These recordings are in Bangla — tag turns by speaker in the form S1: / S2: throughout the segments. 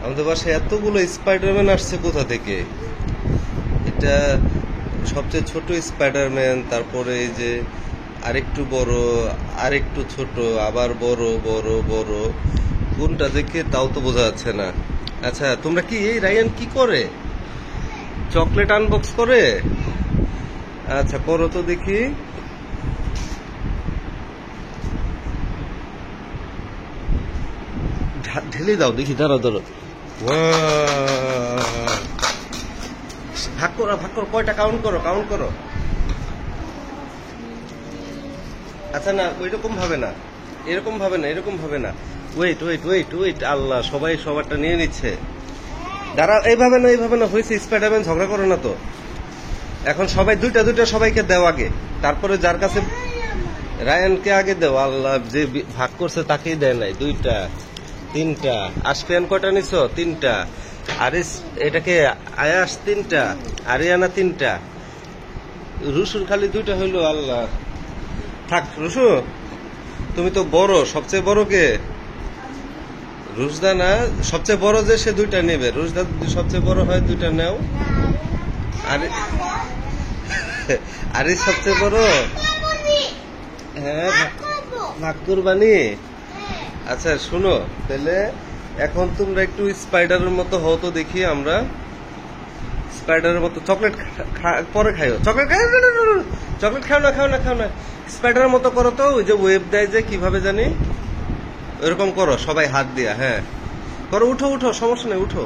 S1: আমাদের বাসায় এতগুলো স্পাইডারম্যান আসছে কোথা থেকে? এটা সবচেয়ে ছোট স্পাইডারম্যান, তারপরে এই যে আরেকটু বড়, আরেকটু ছোট, আবার বড় বড় বড়, কোনটা দেখে তাও তো বোঝা যাচ্ছে না। আচ্ছা, তোমরা কি, এই রায়ান কি করে? চকলেট আনবক্স করে? আচ্ছা, করো তো দেখি। ঢেলে দাও দেখি, দাঁড়াও দাঁড়াও। ভাগ করো ভাগ করো, কয়টা কাউন্ট করো, কাউন্ট করো। আচ্ছা, না ওইরকম ভাবে না, এরকম ভাবে না, এরকম ভাবে না। ওয়েট ওয়েট ওয়েট ওয়েট, আল্লাহ, সবাই সবারটা নিয়ে নিচ্ছে। দাঁড়াও, এইভাবে না, এইভাবে না, হয়েছে। স্পাইডারম্যান ঝগড়া করো না তো। এখন সবাই দুইটা দুইটা সবাইকে দাও আগে, তারপরে যার কাছে। রায়ানকে আগে দাও। আল্লাহ, যে ভাগ করছে তাকেই দেয় নাই। দুইটা, তিনটা। আশফিয়ান কয়টা নিছো? তিনটা। আরিস, এটাকে আয়াস তিনটা, আরিয়ানা তিনটা, রুসুর খালি দুইটা হইলো। আল্লাহ, থাক রুসু, তুমি তো বড়, সবচেয়ে বড় কে? রুশদা না, সবচেয়ে বড় যে সে দুইটা নেবে। রুশদা সবচেয়ে বড় হয়, দুইটা নেও। আরে আরিস সবচেয়ে বড়। হ্যাঁ, ভাগ কুরবানি। আচ্ছা শুনো, তাহলে এখন তোমরা একটু স্পাইডারের মতো হও তো দেখি। আমরা স্পাইডারের মতো চকলেট পরে খাইও। চকলেট খাই, চকলেট খাও না, খাও না, খাও না। স্পাইডারের মতো করো তো, ওই যে ওয়েব দেয় যে কিভাবে জানি, ওইরকম করো সবাই হাত দিয়া। হ্যাঁ করো, উঠো উঠো, সমস্যা নেই, উঠো।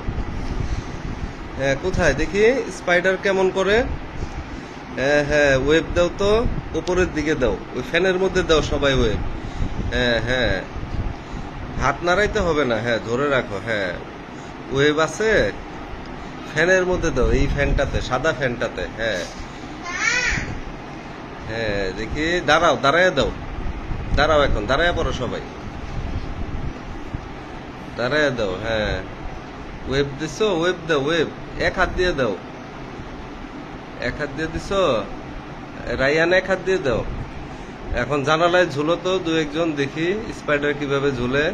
S1: হ্যাঁ, কোথায় দেখি স্পাইডার কেমন করে? হ্যাঁ হ্যাঁ, ওয়েব দাও তো, উপরের দিকে দাও, ওই ফ্যানের মধ্যে দাও সবাই ওয়েব। হ্যাঁ হ্যাঁ, হাত নাড়াইতে হবে না, হ্যাঁ ধরে রাখো। হ্যাঁ, ওয়েব আছে, ফ্যানের মধ্যে দাও, এই ফ্যানটাতে, সাদা ফ্যানটাতে। হ্যাঁ হ্যাঁ, দেখি, দাঁড়াও, দাঁড়ায় দাও, দাঁড়াও, এখন দাঁড়ায় পড়ো সবাই, দাঁড়ায় দাও। হ্যাঁ, ওয়েব দিছো, ওয়েব দাও, ওয়েব এক হাত দিয়ে দাও, এক হাত দিয়ে দিছো। রায়ান এক হাত দিয়ে দাও। এখন জানালায় ঝুলো তো দু একজন, দেখি স্পাইডার কিভাবে ঝুলে।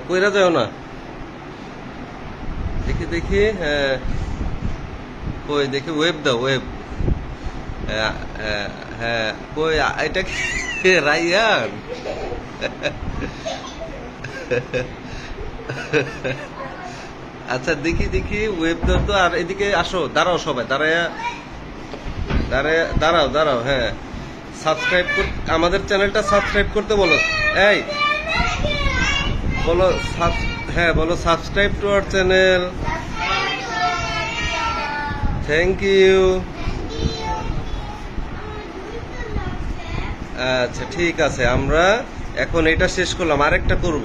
S1: পইরা যাও না, দেখি দেখি। হ্যাঁ, কই দেখি, ওয়েব দাও, ওয়েব। হ্যাঁ, কই, এটা কি রায়ান? আচ্ছা, দেখি দেখি, ওয়েব দাও তো। আর এদিকে আসো, দাঁড়াও সবাই, দাঁড়ায় দাঁড়ায়, দাঁড়াও দাঁড়াও। হ্যাঁ, সাবস্ক্রাইব, আমাদের চ্যানেলটা সাবস্ক্রাইব করতে বলো। এই বলো, হ্যাঁ বলো, subscribe to our channel. Thank you. আচ্ছা ঠিক আছে, আমরা এখন এটা শেষ করলাম, আরেকটা করব।